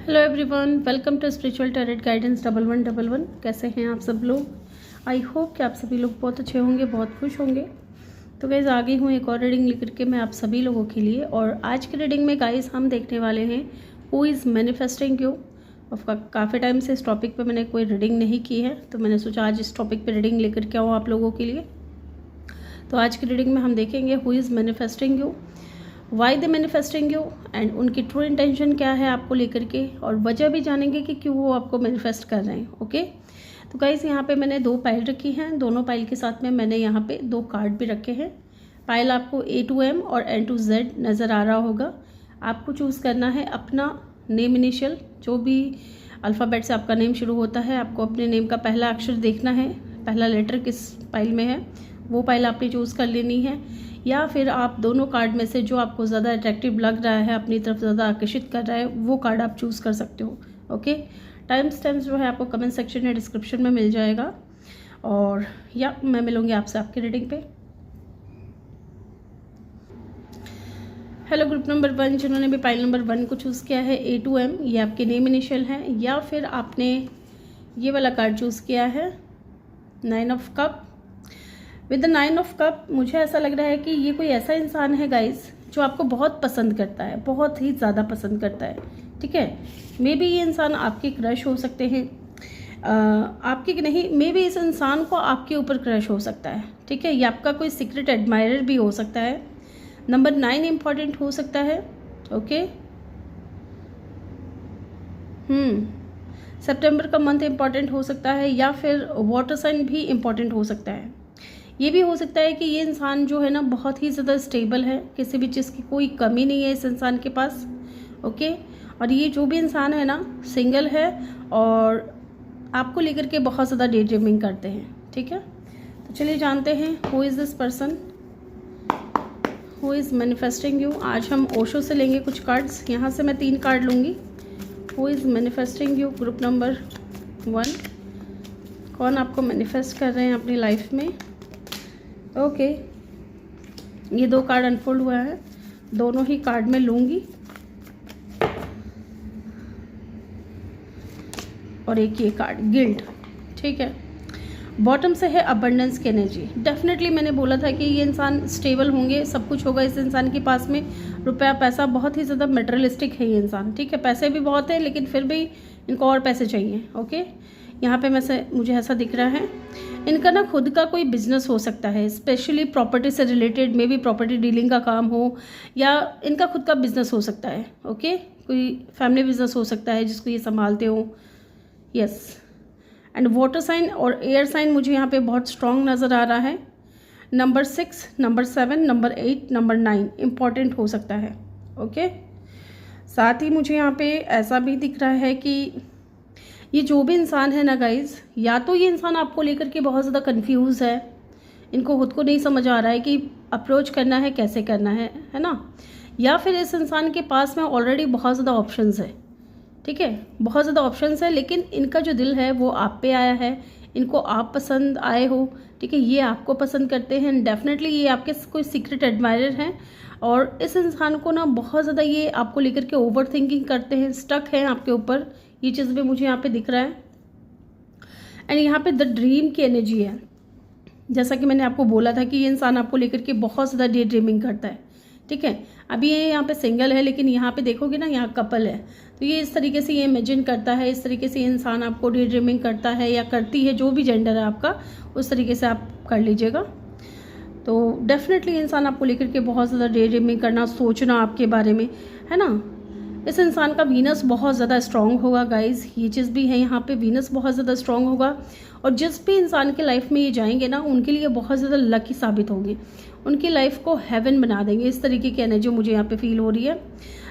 Hello everyone, welcome to spiritual tarot guidance 1111। कैसे हैं आप सब लोग? आई होप कि आप सभी लोग बहुत अच्छे होंगे, बहुत खुश होंगे। तो गाइस आ गई हूँ एक और रीडिंग लेकर के मैं आप सभी लोगों के लिए। और आज की रीडिंग में गाइस हम देखने वाले हैं हु इज़ मैनिफेस्टिंग यू। काफ़ी टाइम से इस टॉपिक पे मैंने कोई रीडिंग नहीं की है, तो मैंने सोचा आज इस टॉपिक पे रीडिंग लेकर के आऊँ आप लोगों के लिए। तो आज की रीडिंग में हम देखेंगे who is manifesting you, why they manifesting you and उनकी ट्रू इंटेंशन क्या है आपको लेकर के, और वजह भी जानेंगे कि क्यों वो आपको मैनिफेस्ट कर रहे हैं। ओके, तो गाइस यहाँ पे मैंने 2 पाइल रखी हैं। दोनों पाइल के साथ में मैंने यहाँ पे 2 कार्ड भी रखे हैं। पाइल आपको A to M और N to Z नज़र आ रहा होगा। आपको चूज़ करना है अपना नेम इनिशियल, जो भी अल्फ़ाबेट से आपका नेम शुरू होता है। आपको अपने नेम का पहला अक्षर देखना है, पहला लेटर किस पाइल में है वो पाइल आपने चूज़ कर लेनी है। या फिर आप दोनों कार्ड में से जो आपको ज़्यादा अट्रैक्टिव लग रहा है, अपनी तरफ ज़्यादा आकर्षित कर रहा है, वो कार्ड आप चूज़ कर सकते हो। ओके, टाइम स्टैम्प्स जो है आपको कमेंट सेक्शन या डिस्क्रिप्शन में मिल जाएगा। और या मैं मिलूँगी आपसे आपकी रीडिंग पे। हेलो ग्रुप नंबर 1, जिन्होंने भी पाइल नंबर 1 को चूज़ किया है A to M, ये आपके नेम इनिशियल है। या फिर आपने ये वाला कार्ड चूज़ किया है 9 of cup. With the 9 of cup मुझे ऐसा लग रहा है कि ये कोई ऐसा इंसान है गाइस जो आपको बहुत पसंद करता है, बहुत ही ज़्यादा पसंद करता है। ठीक है, मे बी ये इंसान आपके क्रश हो सकते हैं, आपके नहीं, मे बी इस इंसान को आपके ऊपर क्रश हो सकता है। ठीक है, ये आपका कोई सीक्रेट एडमायरर भी हो सकता है। नंबर 9 इम्पॉर्टेंट हो सकता है। ओके, सितंबर का मंथ इम्पॉर्टेंट हो सकता है, या फिर वाटर साइन भी इम्पॉर्टेंट हो सकता है। ये भी हो सकता है कि ये इंसान जो है ना बहुत ही ज़्यादा स्टेबल है, किसी भी चीज़ की कोई कमी नहीं है इस इंसान के पास। ओके, और ये जो भी इंसान है ना सिंगल है और आपको लेकर के बहुत ज़्यादा डे ड्रीमिंग करते हैं। ठीक है, तो चलिए जानते हैं who is this person, who is manifesting you. आज हम ओशो से लेंगे कुछ कार्ड्स। यहाँ से मैं 3 कार्ड लूँगी। Who is manifesting you, group number 1। कौन आपको मैनिफेस्ट कर रहे हैं अपनी लाइफ में? ओके, ये 2 कार्ड अनफोल्ड हुआ है, दोनों ही कार्ड में लूँगी। और एक ये कार्ड गिल्ट। ठीक है, बॉटम से है अबंडेंस की एनर्जी। डेफिनेटली मैंने बोला था कि ये इंसान स्टेबल होंगे, सब कुछ होगा इस इंसान के पास में। रुपया पैसा, बहुत ही ज़्यादा मटेरियलिस्टिक है ये इंसान। ठीक है, पैसे भी बहुत है लेकिन फिर भी इनको और पैसे चाहिए। ओके, यहाँ पे मुझे ऐसा दिख रहा है इनका ना खुद का कोई बिजनेस हो सकता है, स्पेशली प्रॉपर्टी से related, may be property dealing का काम हो, या इनका खुद का बिजनेस हो सकता है। ओके, कोई फैमिली बिजनेस हो सकता है जिसको ये संभालते हो। यस, एंड वाटर साइन और एयर साइन मुझे यहाँ पे बहुत स्ट्रॉन्ग नज़र आ रहा है। Number 6, number 7, number 8, number 9 important हो सकता है। ओके, साथ ही मुझे यहाँ पे ऐसा भी दिख रहा है कि ये जो भी इंसान है ना गाइज, या तो ये इंसान आपको लेकर के बहुत ज़्यादा कंफ्यूज है, इनको खुद को नहीं समझ आ रहा है कि अप्रोच करना है, कैसे करना है ना। या फिर इस इंसान के पास में ऑलरेडी बहुत ज़्यादा ऑप्शंस है। ठीक है, बहुत ज़्यादा ऑप्शंस है, लेकिन इनका जो दिल है वो आप पे आया है, इनको आप पसंद आए हो। ठीक है, ये आपको पसंद करते हैं। डेफिनेटली ये आपके कोई सीक्रेट एडमायरर हैं, और इस इंसान को ना बहुत ज़्यादा ये आपको लेकर के ओवर थिंकिंग करते हैं, स्टक हैं आपके ऊपर। ये चीज़ भी मुझे यहाँ पे दिख रहा है। एंड यहाँ पे द ड्रीम की एनर्जी है। जैसा कि मैंने आपको बोला था कि ये इंसान आपको लेकर के बहुत ज़्यादा डे ड्रीमिंग करता है। ठीक है, अभी ये यहाँ पे सिंगल है, लेकिन यहाँ पे देखोगे ना यहाँ कपल है, तो ये इस तरीके से ये इमेजिन करता है, इस तरीके से इंसान आपको डे ड्रीमिंग करता है या करती है, जो भी जेंडर है आपका, उस तरीके से आप कर लीजिएगा। तो डेफिनेटली इंसान आपको लेकर के बहुत ज़्यादा डे ड्रीमिंग करना, सोचना आपके बारे में, है ना। इस इंसान का वीनस बहुत ज़्यादा स्ट्रॉन्ग होगा गाइज, ये चीज़ भी है यहाँ पे, वीनस बहुत ज़्यादा स्ट्रॉन्ग होगा। और जिस भी इंसान के लाइफ में ये जाएंगे ना, उनके लिए बहुत ज़्यादा लकी साबित होंगे, उनकी लाइफ को हेवन बना देंगे। इस तरीके की एनर्जी मुझे यहाँ पे फील हो रही है।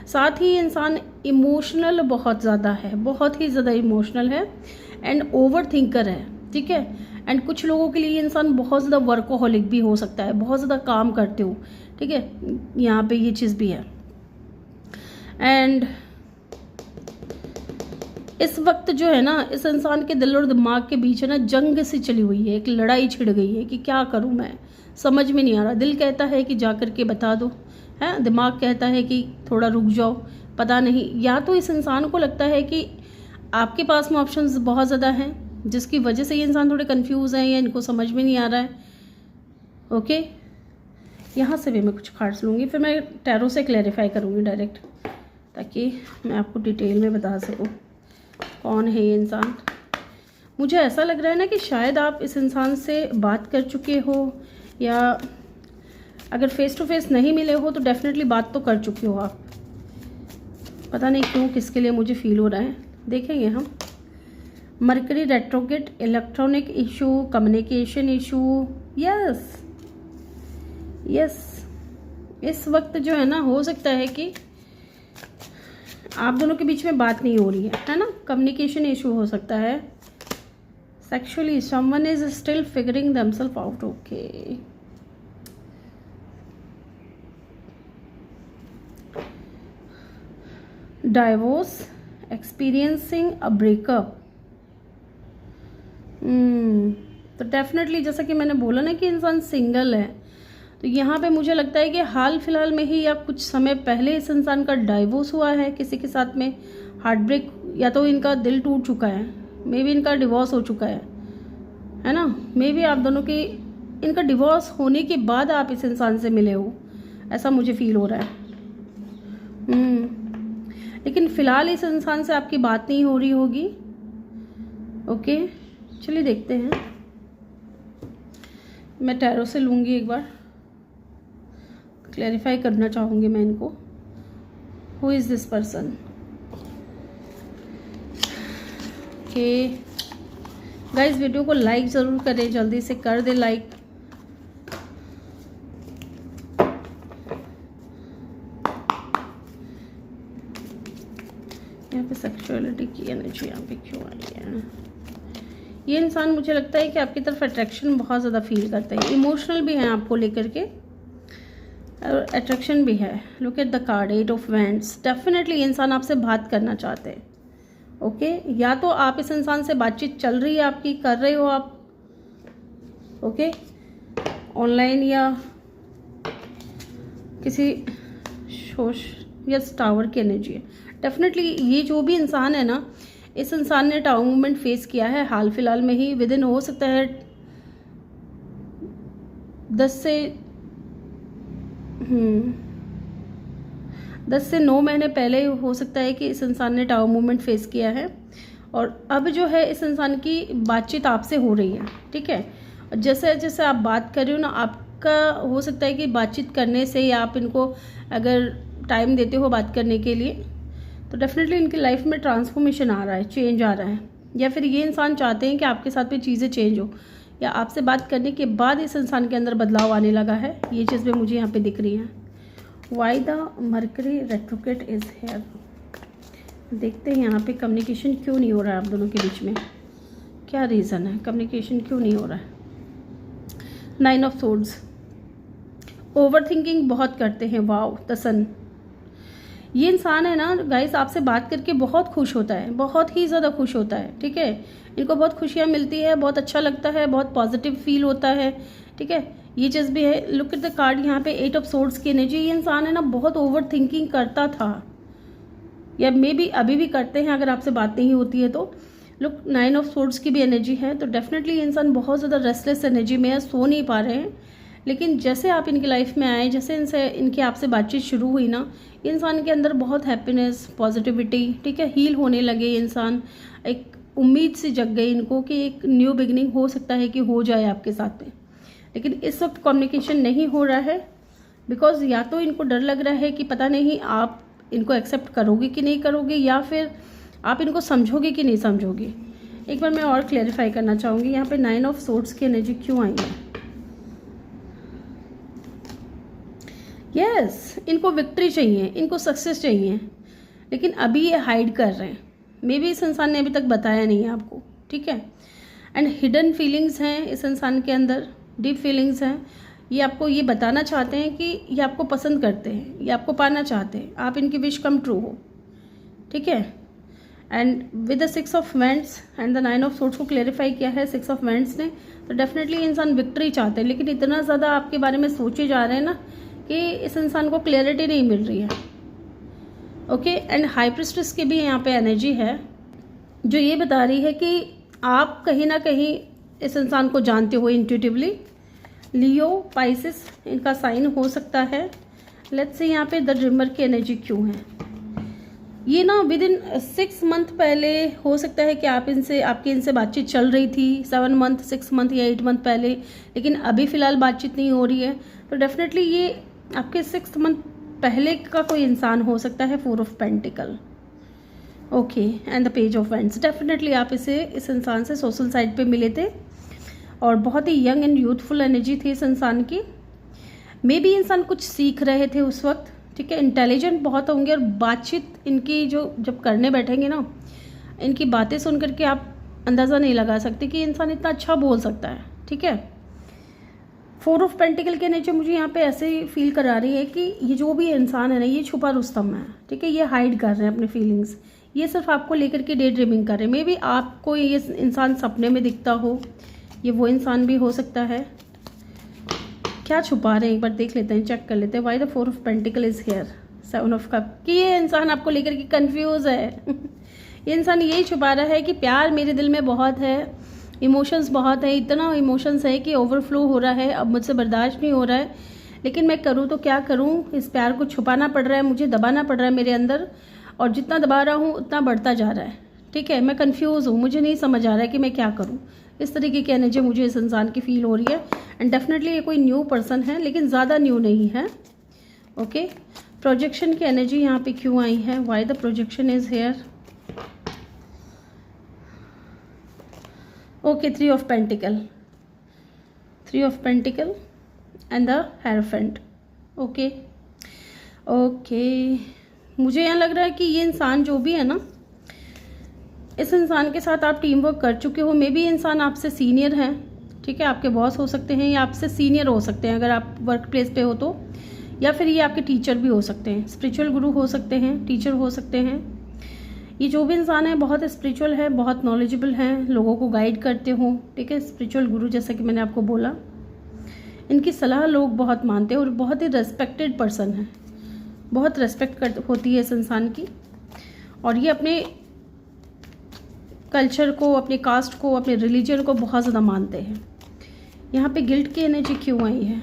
साथ ही इंसान इमोशनल बहुत ज़्यादा है, बहुत ही ज़्यादा इमोशनल है एंड ओवर थिंकर है। ठीक है, एंड कुछ लोगों के लिए ये इंसान बहुत ज़्यादा वर्कोहॉलिक भी हो सकता है, बहुत ज़्यादा काम करते हो। ठीक है, यहाँ पे ये चीज़ भी है। एंड इस वक्त जो है ना, इस इंसान के दिल और दिमाग के बीच है ना जंग सी चली हुई है, एक लड़ाई छिड़ गई है कि क्या करूं मैं, समझ में नहीं आ रहा। दिल कहता है कि जा कर के बता दो, है, दिमाग कहता है कि थोड़ा रुक जाओ, पता नहीं, या तो इस इंसान को लगता है कि आपके पास में ऑप्शंस बहुत ज़्यादा हैं, जिसकी वजह से ये इंसान थोड़े कंफ्यूज हैं या इनको समझ में नहीं आ रहा है। ओके, यहाँ से भी मैं कुछ कार्ड्स लूँगी, फिर मैं टैरो से क्लैरिफाई करूँगी डायरेक्ट, ताकि मैं आपको डिटेल में बता सकूँ कौन है ये इंसान। मुझे ऐसा लग रहा है ना कि शायद आप इस इंसान से बात कर चुके हो, या अगर फेस टू फेस नहीं मिले हो तो डेफिनेटली बात तो कर चुके हो आप। पता नहीं क्यों, किसके लिए मुझे फील हो रहा है, देखेंगे हम। Mercury retrograde, electronic issue, communication issue. Yes yes, इस वक्त जो है ना, हो सकता है कि आप दोनों के बीच में बात नहीं हो रही है ना, कम्युनिकेशन इशू हो सकता है। Sexually someone is still figuring themselves out. Okay, divorce, experiencing a breakup. तो डेफिनेटली जैसा कि मैंने बोला ना कि इंसान सिंगल है, तो यहाँ पे मुझे लगता है कि हाल फिलहाल में ही या कुछ समय पहले इस इंसान का डाइवोर्स हुआ है किसी के साथ में, हार्ट ब्रेक, या तो इनका दिल टूट चुका है, मे बी इनका डिवोर्स हो चुका है ना, मे बी आप दोनों की, इनका डिवोर्स होने के बाद आप इस इंसान से मिले हो, ऐसा मुझे फील हो रहा है। लेकिन फिलहाल इस इंसान से आपकी बात नहीं हो रही होगी। ओके, चलिए देखते हैं, मैं टैरो से लूँगी एक बार, क्लैरिफाई करना चाहूँगी मैं इनको। Who is this person? Okay guys, video को लाइक ज़रूर करें, जल्दी से कर दे लाइक। यहाँ पे सेक्सुअलिटी की एनर्जी यहाँ पे क्यों आई है? ये इंसान मुझे लगता है कि आपकी तरफ अट्रैक्शन बहुत ज़्यादा फील करते हैं, इमोशनल भी हैं आपको लेकर के, और अट्रैक्शन भी है। Look at the card, 8 of wands. Definitely ये इंसान आपसे बात करना चाहते हैं। ओके, या तो आप इस इंसान से बातचीत चल रही है आपकी, कर रहे हो आप, ओके, ऑनलाइन या किसी सोश या टावर की एनर्जी है। डेफिनेटली ये जो भी इंसान है ना, इस इंसान ने टावर मूवमेंट फेस किया है हाल फिलहाल में ही, विद इन हो सकता है 10 से 9 महीने पहले हो सकता है कि इस इंसान ने टावर मूवमेंट फेस किया है, और अब जो है इस इंसान की बातचीत आपसे हो रही है। ठीक है, जैसे जैसे आप बात कर रहे हो ना, आपका हो सकता है कि बातचीत करने से, या आप इनको अगर टाइम देते हो बात करने के लिए, तो डेफिनेटली इनकी लाइफ में ट्रांसफॉर्मेशन आ रहा है, चेंज आ रहा है, या फिर ये इंसान चाहते हैं कि आपके साथ में चीज़ें चेंज हो, या आपसे बात करने के बाद इस इंसान के अंदर बदलाव आने लगा है। ये चीज़ भी मुझे यहाँ पे दिख रही है। Why the mercury retrograde is here. देखते हैं यहाँ पे कम्युनिकेशन क्यों नहीं हो रहा है आप दोनों के बीच में, क्या रीज़न है, कम्युनिकेशन क्यों नहीं हो रहा है? 9 ऑफ सोर्ड्स, ओवर थिंकिंग बहुत करते हैं। वाओ, द सन। ये इंसान है ना गाइस, आपसे बात करके बहुत खुश होता है, बहुत ही ज़्यादा खुश होता है। ठीक है, इनको बहुत खुशियाँ मिलती है, बहुत अच्छा लगता है, बहुत पॉजिटिव फील होता है। ठीक है, ये चीज़ भी है। लुक एट द कार्ड, यहाँ पे 8 ऑफ सोर्ड्स की एनर्जी। ये इंसान है ना बहुत ओवर थिंकिंग करता था, या मे बी अभी भी करते हैं अगर आपसे बात नहीं होती है तो। लुक, 9 ऑफ सोर्ड्स की भी एनर्जी है, तो डेफिनेटली ये इंसान बहुत ज़्यादा रेस्टलेस एनर्जी में है, सो नहीं पा रहे हैं। लेकिन जैसे आप इनकी लाइफ में आए, जैसे इनकी आपसे बातचीत शुरू हुई ना, ये इंसान के अंदर बहुत हैप्पीनेस, पॉजिटिविटी, ठीक है, हील होने लगे। ये इंसान एक उम्मीद से जग गई इनको कि एक न्यू बिगनिंग हो सकता है कि हो जाए आपके साथ में। लेकिन इस वक्त कम्युनिकेशन नहीं हो रहा है, बिकॉज या तो इनको डर लग रहा है कि पता नहीं आप इनको एक्सेप्ट करोगे कि नहीं करोगे, या फिर आप इनको समझोगे कि नहीं समझोगे। एक बार मैं और क्लैरिफाई करना चाहूँगी, यहाँ पे 9 ऑफ सोर्ड्स की एनर्जी क्यों आई है? यस, इनको विक्ट्री चाहिए, इनको सक्सेस चाहिए, लेकिन अभी ये हाइड कर रहे हैं। मे बी इस इंसान ने अभी तक बताया नहीं है आपको। ठीक है, एंड हिडन फीलिंग्स हैं इस इंसान के अंदर, डीप फीलिंग्स हैं। ये आपको ये बताना चाहते हैं कि ये आपको पसंद करते हैं, ये आपको पाना चाहते हैं, आप इनकी विश कम ट्रू हो। ठीक है, and with the 6 of wands and the 9 of swords को क्लेरिफाई किया है 6 ऑफ वैंड्स ने, तो डेफिनेटली इंसान विक्ट्री चाहते हैं। लेकिन इतना ज़्यादा आपके बारे में सोचे जा रहे हैं ना कि इस इंसान को क्लैरिटी नहीं मिल रही है। ओके, एंड हाई प्रिस्टेस की भी यहाँ पे एनर्जी है जो ये बता रही है कि आप कहीं ना कहीं इस इंसान को जानते हो इंट्यूटिवली। लियो, पाइसिस इनका साइन हो सकता है। लेट्स से यहाँ पे द ड्रीमर की एनर्जी क्यों है। ये ना विद इन 6 मंथ पहले हो सकता है कि आपकी इनसे बातचीत चल रही थी 7 मंथ, 6 मंथ या 8 मंथ पहले, लेकिन अभी फ़िलहाल बातचीत नहीं हो रही है। तो डेफिनेटली ये आपके 6 मंथ पहले का कोई इंसान हो सकता है। 4 of pentacle, okay, and the page of wands. Definitely आप इस इंसान से सोशल साइड पे मिले थे और बहुत ही यंग एंड यूथफुल एनर्जी थी इस इंसान की। मे बी इंसान कुछ सीख रहे थे उस वक्त, ठीक है, इंटेलिजेंट बहुत होंगे और बातचीत इनकी जो जब करने बैठेंगे ना, इनकी बातें सुन करके आप अंदाज़ा नहीं लगा सकते कि इंसान इतना अच्छा बोल सकता है, ठीक है। 4 ऑफ पेंटिकल के नीचे मुझे यहाँ पे ऐसे ही फील करा रही है कि ये जो भी इंसान है ना, ये छुपा रुस्तम है, ठीक है। ये हाइड कर रहे हैं अपने फीलिंग्स, ये सिर्फ आपको लेकर के डे ड्रीमिंग कर रहे हैं। मे बी आपको ये इंसान सपने में दिखता हो, ये वो इंसान भी हो सकता है। क्या छुपा रहे हैं एक बार देख लेते हैं, चेक कर लेते हैं। Why the 4 of pentacle is here, 7 of cup, कि ये इंसान आपको लेकर के कंफ्यूज है। ये इंसान यही छुपा रहा है कि प्यार मेरे दिल में बहुत है, इमोशंस बहुत है, इतना इमोशंस है कि ओवरफ्लो हो रहा है, अब मुझसे बर्दाश्त नहीं हो रहा है, लेकिन मैं करूँ तो क्या करूँ। इस प्यार को छुपाना पड़ रहा है, मुझे दबाना पड़ रहा है मेरे अंदर, और जितना दबा रहा हूँ उतना बढ़ता जा रहा है, ठीक है। मैं कंफ्यूज हूँ, मुझे नहीं समझ आ रहा है कि मैं क्या करूँ। इस तरीके की एनर्जी मुझे इस इंसान की फील हो रही है। एंड डेफिनेटली ये कोई न्यू पर्सन है, लेकिन ज़्यादा न्यू नहीं है, ओके। प्रोजेक्शन की एनर्जी यहाँ पे क्यों आई है, why the projection is here, okay. 3 of pentacle, 3 of pentacle and the hierophant, okay okay. मुझे यहाँ लग रहा है कि ये इंसान जो भी है ना, इस इंसान के साथ आप टीम वर्क कर चुके हो। मे बी इंसान आपसे सीनियर है, ठीक है, आपके बॉस हो सकते हैं या आपसे सीनियर हो सकते हैं अगर आप वर्क प्लेस पे हो तो, या फिर ये आपके टीचर भी हो सकते हैं, स्पिरिचुअल गुरु हो सकते हैं, टीचर हो सकते हैं। ये जो भी इंसान है बहुत स्पिरिचुअल है, बहुत नॉलेजेबल है, लोगों को गाइड करते हो, ठीक है, स्पिरिचुअल गुरु जैसा कि मैंने आपको बोला। इनकी सलाह लोग बहुत मानते हैं और बहुत ही रेस्पेक्टेड पर्सन है, बहुत रेस्पेक्ट होती है इस इंसान की। और ये अपने कल्चर को, अपने कास्ट को, अपने रिलीजन को बहुत ज़्यादा मानते हैं। यहाँ पे गिल्ट की एनर्जी क्यों आई है,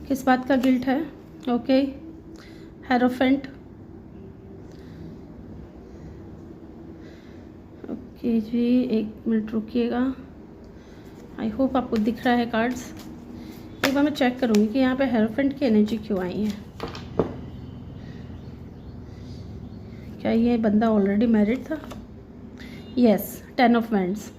किस बात का गिल्ट है, ओके। हेरोफेंट, ओके जी, 1 मिनट रुकिएगा। आई होप आपको दिख रहा है कार्ड्स। एक बार मैं चेक करूँगी कि यहाँ पे हेरोफेंट की एनर्जी क्यों आई है। क्या ये बंदा ऑलरेडी मैरिड था? Yes, 10 of wands.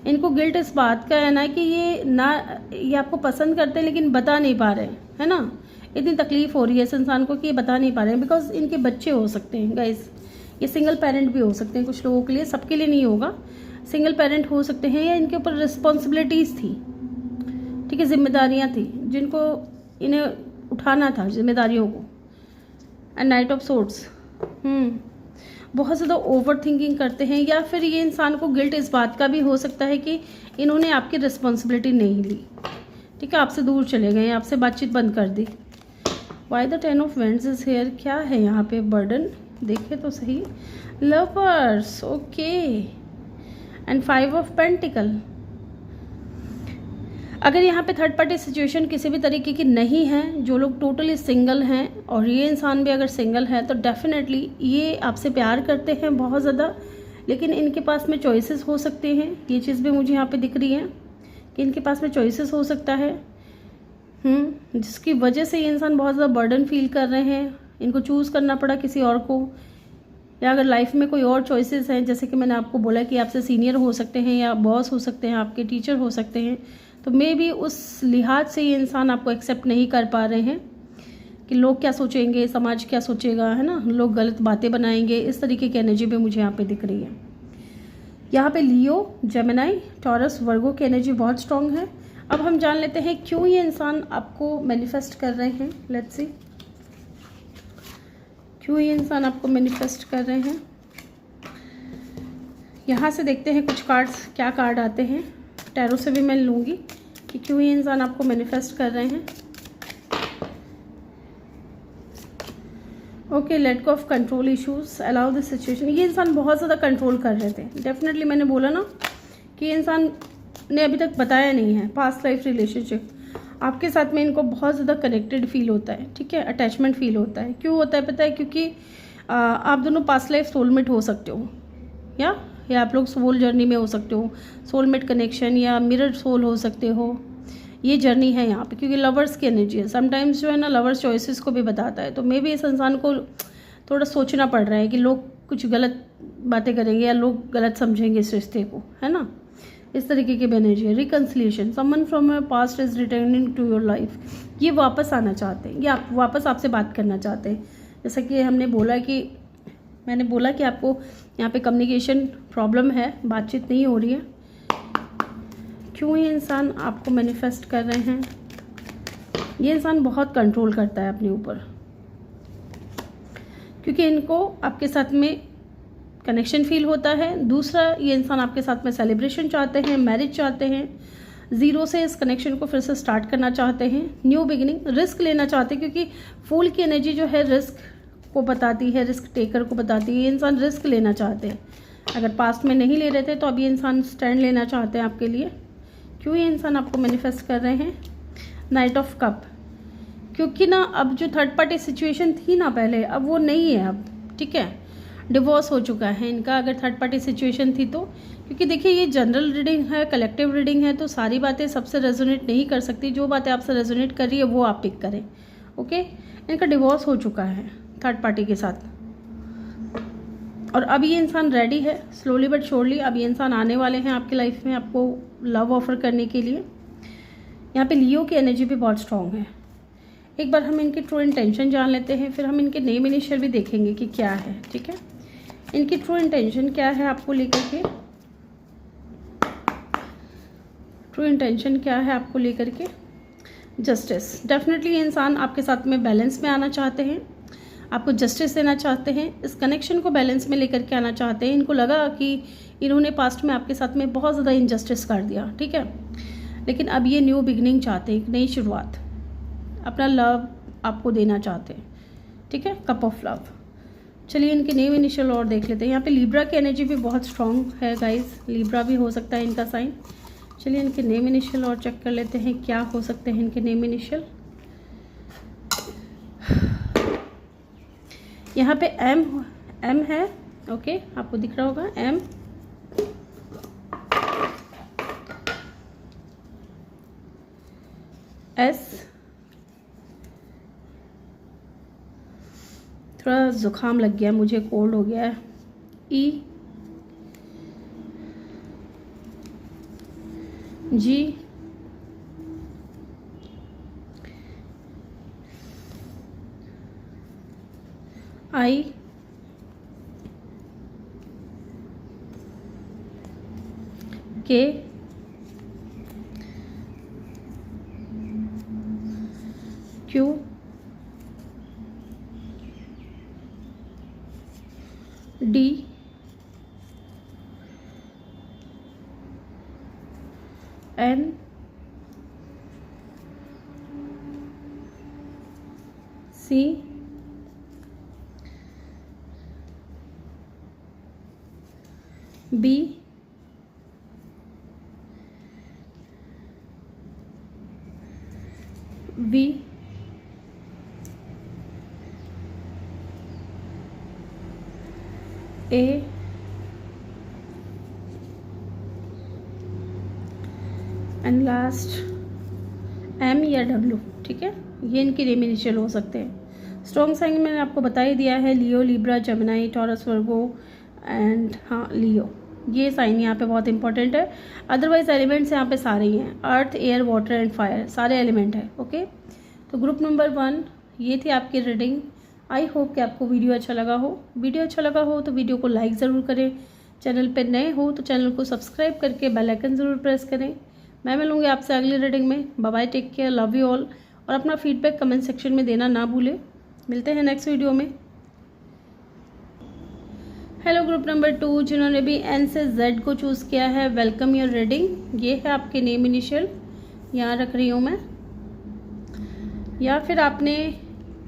इनको गिल्ट इस बात का है ना कि ये आपको पसंद करते हैं लेकिन बता नहीं पा रहे, है ना। इतनी तकलीफ हो रही है इस इंसान को कि ये बता नहीं पा रहे हैं, बिकॉज इनके बच्चे हो सकते हैं गाइस। ये सिंगल पेरेंट भी हो सकते हैं कुछ लोगों के लिए, सबके लिए नहीं होगा। सिंगल पेरेंट हो सकते हैं या इनके ऊपर रिस्पॉन्सिबिलिटीज़ थी, ठीक है, जिम्मेदारियाँ थी जिनको इन्हें उठाना था, जिम्मेदारियों को। एंड नाइट ऑफ सोर्ड्स, बहुत ज़्यादा ओवर थिंकिंग करते हैं, या फिर ये इंसान को गिल्ट इस बात का भी हो सकता है कि इन्होंने आपकी रिस्पॉन्सिबिलिटी नहीं ली, ठीक है, आपसे दूर चले गए, आपसे बातचीत बंद कर दी। Why the 10 of wands is here, क्या है यहाँ पे बर्डन, देखे तो सही। Lovers, okay, and 5 of pentacle. अगर यहाँ पे थर्ड पार्टी सिचुएशन किसी भी तरीके की नहीं है, जो लोग टोटली सिंगल हैं, और ये इंसान भी अगर सिंगल है, तो डेफिनेटली ये आपसे प्यार करते हैं बहुत ज़्यादा, लेकिन इनके पास में चॉइसेस हो सकते हैं। ये चीज़ भी मुझे यहाँ पे दिख रही है कि इनके पास में चॉइसेस हो सकता है, जिसकी वजह से ये इंसान बहुत ज़्यादा बर्डन फील कर रहे हैं। इनको चूज़ करना पड़ा किसी और को, या अगर लाइफ में कोई और चॉइसेस हैं, जैसे कि मैंने आपको बोला कि आपसे सीनियर हो सकते हैं या बॉस हो सकते हैं, आपके टीचर हो सकते हैं, तो मे बी उस लिहाज से ये इंसान आपको एक्सेप्ट नहीं कर पा रहे हैं कि लोग क्या सोचेंगे, समाज क्या सोचेगा, है ना, लोग गलत बातें बनाएंगे। इस तरीके की एनर्जी भी मुझे यहाँ पे दिख रही है। यहाँ पे लियो, जेमिनाई, टॉरस, वर्गो की एनर्जी बहुत स्ट्रांग है। अब हम जान लेते हैं क्यों ये इंसान आपको मैनिफेस्ट कर रहे हैं। लेट्स सी, क्यों ये इंसान आपको मैनिफेस्ट कर रहे हैं। यहाँ से देखते हैं कुछ कार्ड्स, क्या कार्ड आते हैं। टैरो से भी मैं लूँगी कि क्यों ये इंसान आपको मैनिफेस्ट कर रहे हैं। Okay, let go of control issues, allow the situation. ये इंसान बहुत ज़्यादा कंट्रोल कर रहे थे। डेफिनेटली मैंने बोला ना कि ये इंसान ने अभी तक बताया नहीं है। पास्ट लाइफ रिलेशनशिप आपके साथ में इनको बहुत ज़्यादा कनेक्टेड फील होता है, ठीक है, अटैचमेंट फील होता है। क्यों होता है पता है? क्योंकि आप दोनों पास्ट लाइफ सोलमेट हो सकते हो, या आप लोग सोल जर्नी में हो सकते हो, सोलमेट कनेक्शन या मिरर सोल हो सकते हो। ये जर्नी है यहाँ पे, क्योंकि लवर्स की एनर्जी है। समटाइम्स जो है ना, लवर्स चॉइसेस को भी बताता है। तो मे भी इस इंसान को थोड़ा सोचना पड़ रहा है कि लोग कुछ गलत बातें करेंगे या लोग गलत समझेंगे इस रिश्ते को, है ना। इस तरीके की एनर्जी है। Reconciliation, someone from your past is returning to your life. ये वापस आना चाहते हैं, या वापस आपसे बात करना चाहते हैं। जैसा कि मैंने बोला कि आपको यहाँ पे कम्युनिकेशन प्रॉब्लम है, बातचीत नहीं हो रही है। क्यों ये इंसान आपको मैनिफेस्ट कर रहे हैं? ये इंसान बहुत कंट्रोल करता है अपने ऊपर, क्योंकि इनको आपके साथ में कनेक्शन फील होता है। दूसरा, ये इंसान आपके साथ में सेलिब्रेशन चाहते हैं, मैरिज चाहते हैं, ज़ीरो से इस कनेक्शन को फिर से स्टार्ट करना चाहते हैं, न्यू बिगिनिंग, रिस्क लेना चाहते हैं। क्योंकि फूल की एनर्जी जो है रिस्क को बताती है, रिस्क टेकर को बताती है। ये इंसान रिस्क लेना चाहते हैं। अगर पास्ट में नहीं ले रहे थे तो अब ये इंसान स्टैंड लेना चाहते हैं आपके लिए। क्यों ये इंसान आपको मैनिफेस्ट कर रहे हैं? नाइट ऑफ कप, क्योंकि ना अब जो थर्ड पार्टी सिचुएशन थी ना पहले, अब वो नहीं है अब, ठीक है। डिवोर्स हो चुका है इनका, अगर थर्ड पार्टी सिचुएशन थी तो। क्योंकि देखिए, ये जनरल रीडिंग है, कलेक्टिव रीडिंग है, तो सारी बातें सबसे रेजोनेट नहीं कर सकती। जो बातें आपसे रेजोनेट कर रही है वो आप पिक करें, ओके। इनका डिवोर्स हो चुका है थर्ड पार्टी के साथ, और अब ये इंसान रेडी है। स्लोली बट श्योरली अब ये इंसान आने वाले हैं आपकी लाइफ में, आपको लव ऑफर करने के लिए। यहाँ पे लियो की एनर्जी भी बहुत स्ट्रांग है। एक बार हम इनकी ट्रू इंटेंशन जान लेते हैं, फिर हम इनके नेम इनिशियल भी देखेंगे कि क्या है, ठीक है। इनकी ट्रू इंटेंशन क्या है आपको लेकर के? ट्रू इंटेंशन क्या है आपको लेकर के? जस्टिस। डेफिनेटली ये इंसान आपके साथ में बैलेंस में आना चाहते हैं, आपको जस्टिस देना चाहते हैं, इस कनेक्शन को बैलेंस में लेकर के आना चाहते हैं। इनको लगा कि इन्होंने पास्ट में आपके साथ में बहुत ज़्यादा इनजस्टिस कर दिया, ठीक है, लेकिन अब ये न्यू बिगिनिंग चाहते हैं, एक नई शुरुआत, अपना लव आपको देना चाहते हैं, ठीक है। Cup of love. चलिए इनके नेम इनिशियल और देख लेते हैं। यहाँ पे लिब्रा की एनर्जी भी बहुत स्ट्रॉन्ग है गाइस, लिब्रा भी हो सकता है इनका साइन। चलिए इनके नेम इनिशियल और चेक कर लेते हैं क्या हो सकते हैं इनके नेम इनिशियल। यहाँ पे एम है, ओके, आपको दिख रहा होगा एम। एस, थोड़ा जुकाम लग गया मुझे, कोल्ड हो गया है। ई, G, I, K, Q, D, N, C, B, V, A, and last M या डब्ल्यू, ठीक है। ये इनके नेम इनिशियल हो सकते हैं। स्ट्रॉन्ग साइन मैंने आपको बता ही दिया है, Leo, Libra, Gemini, Taurus, Virgo and हाँ लियो। ये साइन यहाँ पे बहुत इंपॉर्टेंट है। अदरवाइज एलिमेंट्स यहाँ पे सारे ही हैं, अर्थ, एयर, वाटर एंड फायर, सारे एलिमेंट है, ओके। तो ग्रुप नंबर 1 ये थी आपकी रीडिंग। आई होप कि आपको वीडियो अच्छा लगा हो। वीडियो अच्छा लगा हो तो वीडियो को लाइक ज़रूर करें। चैनल पे नए हो तो चैनल को सब्सक्राइब करके बेल आइकन ज़रूर प्रेस करें। मैं मिलूँगी आपसे अगली रीडिंग में। Bye bye, take care, love you all. और अपना फीडबैक कमेंट सेक्शन में देना ना भूलें। मिलते हैं नेक्स्ट वीडियो में। हेलो ग्रुप नंबर 2 जिन्होंने भी एन से जेड को चूज़ किया है, वेलकम योर रीडिंग। ये है आपके नेम इनिशियल, यहाँ रख रही हूँ मैं। या फिर आपने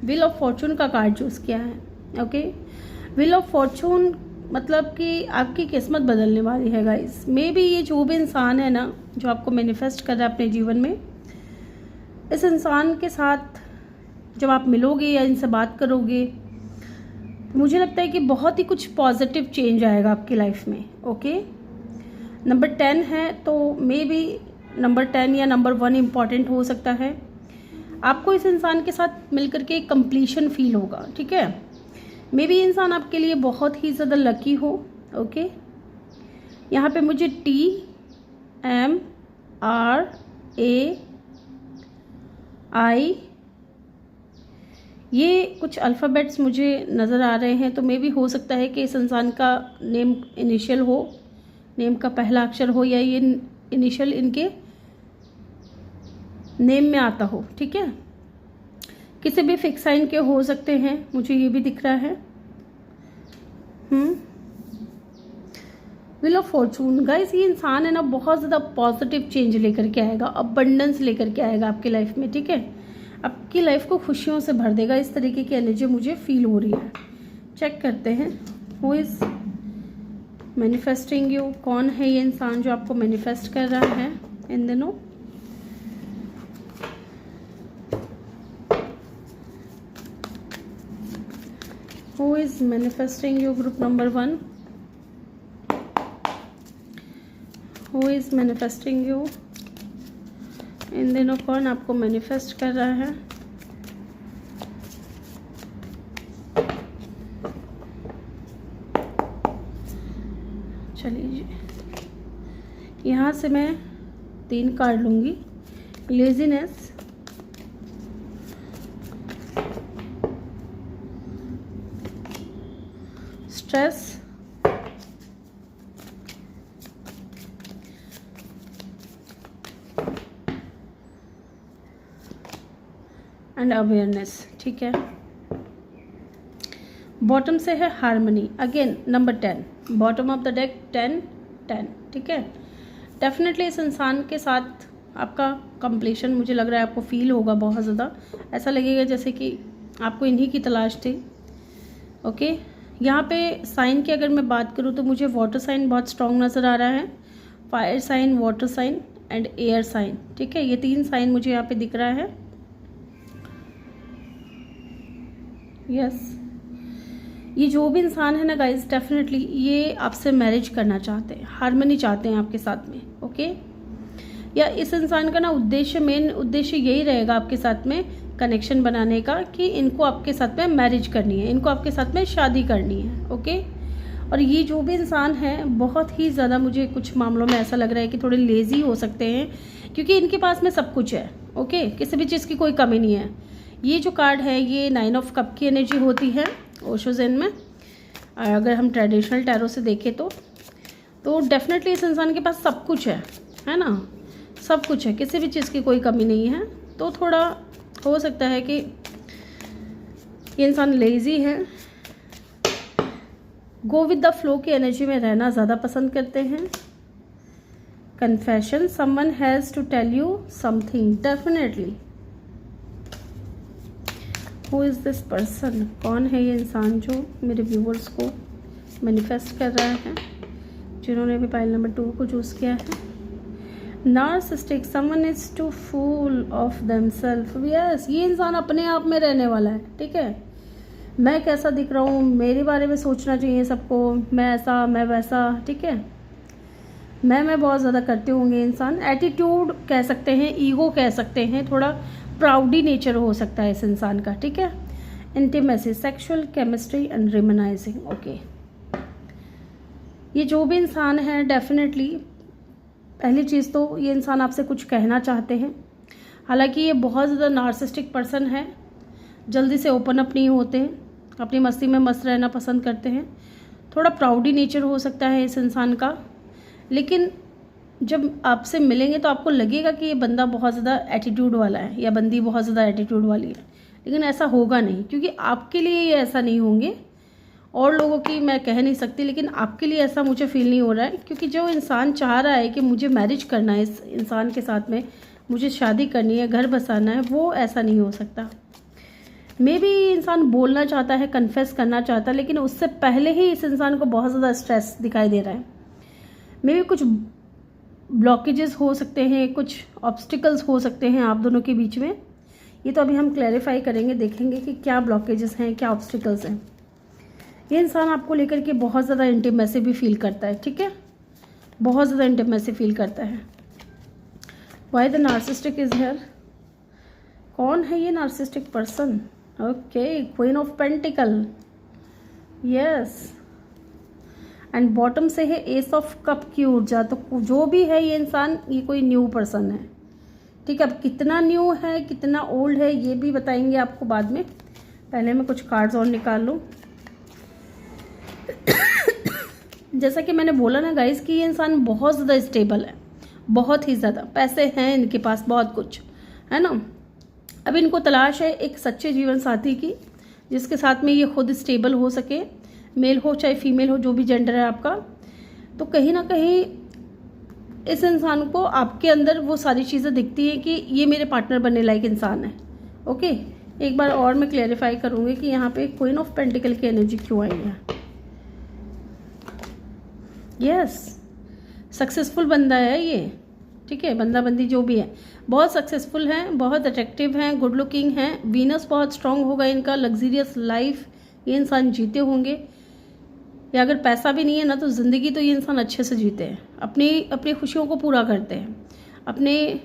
व्हील ऑफ फॉर्चून का कार्ड चूज़ किया है, ओके। व्हील ऑफ फॉर्चून मतलब कि आपकी किस्मत बदलने वाली है गाइस। मे बी ये जो भी इंसान है ना, जो आपको मैनिफेस्ट कर रहा है अपने जीवन में, इस इंसान के साथ जब आप मिलोगे या इनसे बात करोगे, मुझे लगता है कि बहुत ही कुछ पॉजिटिव चेंज आएगा आपकी लाइफ में। ओके। नंबर 10 है, तो मे बी नंबर 10 या नंबर 1 इम्पॉर्टेंट हो सकता है। आपको इस इंसान के साथ मिलकर के कंप्लीशन फील होगा, ठीक है। मे बी इंसान आपके लिए बहुत ही ज़्यादा लकी हो। ओके। यहाँ पे मुझे TMRAI ये कुछ अल्फ़ाबेट्स मुझे नज़र आ रहे हैं, तो मे बी हो सकता है कि इस इंसान का नेम इनिशियल हो, नेम का पहला अक्षर हो, या ये इनिशियल इनके नेम में आता हो, ठीक है। किसी भी फिक्स साइन के हो सकते हैं, मुझे ये भी दिख रहा है। व्हील ऑफ फॉर्चून गाइस, ये इंसान है ना बहुत ज़्यादा पॉजिटिव चेंज लेकर के आएगा, अबंडेंस लेकर के आएगा आपकी लाइफ में, ठीक है। आपकी लाइफ को खुशियों से भर देगा, इस तरीके की एनर्जी मुझे फील हो रही है। चेक करते हैं हु इज़ मैनिफेस्टिंग यू। कौन है ये इंसान जो आपको मैनिफेस्ट कर रहा है इन दिनों। Who is manifesting you group number 1। Who is manifesting you in दिनों। कौन आपको मैनिफेस्ट कर रहा है। चलिए, यहाँ से मैं 3 कार्ड लूँगी। लेजीनेस, स्ट्रेस, एंड अवेयरनेस, ठीक है। बॉटम से है harmony, again number 10, bottom of the deck 10, ठीक है। डेफिनेटली इस इंसान के साथ आपका कंप्लीशन मुझे लग रहा है आपको फील होगा बहुत ज़्यादा। ऐसा लगेगा जैसे कि आपको इन्हीं की तलाश थी। ओके। यहाँ पे साइन की अगर मैं बात करूँ तो मुझे वाटर साइन बहुत स्ट्रॉन्ग नज़र आ रहा है, fire sign, water sign and air sign, ठीक है। ये 3 साइन मुझे यहाँ पे दिख रहा है। यस, ये जो भी इंसान है ना गाइस, डेफिनेटली ये आपसे मैरिज करना चाहते हैं, हार्मनी चाहते हैं आपके साथ में। ओके। या इस इंसान का ना उद्देश्य, मेन उद्देश्य यही रहेगा आपके साथ में कनेक्शन बनाने का, कि इनको आपके साथ में मैरिज करनी है, इनको आपके साथ में शादी करनी है। ओके। और ये जो भी इंसान है बहुत ही ज़्यादा, मुझे कुछ मामलों में ऐसा लग रहा है कि थोड़े लेज़ी हो सकते हैं, क्योंकि इनके पास में सब कुछ है। ओके। किसी भी चीज़ की कोई कमी नहीं है। ये जो कार्ड है ये 9 ऑफ कप की एनर्जी होती है ओशो ज़ेन में। अगर हम ट्रेडिशनल टैरो से देखें तो डेफिनेटली इस इंसान के पास सब कुछ है ना, सब कुछ है, किसी भी चीज़ की कोई कमी नहीं है। तो थोड़ा हो सकता है कि ये इंसान लेज़ी है, गो विद द फ्लो की एनर्जी में रहना ज़्यादा पसंद करते हैं। Confession, someone has to tell you something, definitely. Who is this person, कौन है ये इंसान जो मेरे व्यूवर्स को मैनिफेस्ट कर रहा है, जिन्होंने भी पाइल नंबर 2 को चूज़ किया है। Narcissistic, someone is too full of themselves. Yes, ये इंसान अपने आप में रहने वाला है, ठीक है। मैं कैसा दिख रहा हूँ, मेरे बारे में सोचना चाहिए सबको, मैं ऐसा, मैं वैसा, ठीक है। मैं बहुत ज़्यादा करते होंगे इंसान। एटीट्यूड कह सकते हैं, ईगो कह सकते हैं, थोड़ा प्राउडी नेचर हो सकता है इस इंसान का, ठीक है। इंटीमेसी, सेक्सुअल केमिस्ट्री एंड रिमनाइजिंग। ओके। ये जो भी इंसान है डेफिनेटली, पहली चीज़ तो ये इंसान आपसे कुछ कहना चाहते हैं। हालांकि ये बहुत ज़्यादा नार्सिसिस्टिक पर्सन है, जल्दी से ओपन अप नहीं होते हैं, अपनी मस्ती में मस्त रहना पसंद करते हैं। थोड़ा प्राउडी नेचर हो सकता है इस इंसान का, लेकिन जब आपसे मिलेंगे तो आपको लगेगा कि ये बंदा बहुत ज़्यादा एटीट्यूड वाला है या बंदी बहुत ज़्यादा एटीट्यूड वाली है, लेकिन ऐसा होगा नहीं, क्योंकि आपके लिए ये ऐसा नहीं होंगे। और लोगों की मैं कह नहीं सकती, लेकिन आपके लिए ऐसा मुझे फील नहीं हो रहा है, क्योंकि जो इंसान चाह रहा है कि मुझे मैरिज करना है इस इंसान के साथ में, मुझे शादी करनी है, घर बसाना है, वो ऐसा नहीं हो सकता। मे भी इंसान बोलना चाहता है, कन्फेस करना चाहता है, लेकिन उससे पहले ही इस इंसान को बहुत ज़्यादा स्ट्रेस दिखाई दे रहा है। मे भी कुछ ब्लॉकेजेस हो सकते हैं, कुछ ऑब्स्टिकल्स हो सकते हैं आप दोनों के बीच में। ये तो अभी हम क्लैरिफाई करेंगे, देखेंगे कि क्या ब्लॉकेजेस हैं, क्या ऑब्स्टिकल्स हैं। ये इंसान आपको लेकर के बहुत ज़्यादा इंटीमेसी भी फील करता है, ठीक है, बहुत ज़्यादा इंटीमेसी फील करता है। Why the narcissistic is here? कौन है ये narcissistic person? Okay, queen of pentacle, yes, and bottom से है एस ऑफ कप की ऊर्जा। तो जो भी है ये इंसान, ये कोई न्यू पर्सन है, ठीक है। अब कितना न्यू है, कितना ओल्ड है, ये भी बताएंगे आपको बाद में। पहले मैं कुछ कार्ड्स और निकाल लूँ। जैसा कि मैंने बोला ना गाइस कि ये इंसान बहुत ज़्यादा स्टेबल है, बहुत ही ज़्यादा पैसे हैं इनके पास, बहुत कुछ है ना। अब इनको तलाश है एक सच्चे जीवन साथी की, जिसके साथ में ये खुद स्टेबल हो सके, मेल हो चाहे फीमेल हो, जो भी जेंडर है आपका। तो कहीं ना कहीं इस इंसान को आपके अंदर वो सारी चीज़ें दिखती हैं कि ये मेरे पार्टनर बनने लायक इंसान है। ओके, एक बार और मैं क्लैरिफाई करूँगी कि यहाँ पे क्वीन ऑफ पेंटिकल की एनर्जी क्यों आई है। यस, सक्सेसफुल बंदा है ये, ठीक है, बंदा बंदी जो भी है बहुत सक्सेसफुल हैं, बहुत अट्रैक्टिव हैं, गुड लुकिंग हैं। वीनस बहुत स्ट्रांग होगा इनका, लग्जरियस लाइफ ये इंसान जीते होंगे। या अगर पैसा भी नहीं है ना, तो ज़िंदगी तो ये इंसान अच्छे से जीते हैं, अपनी खुशियों को पूरा करते हैं, अपने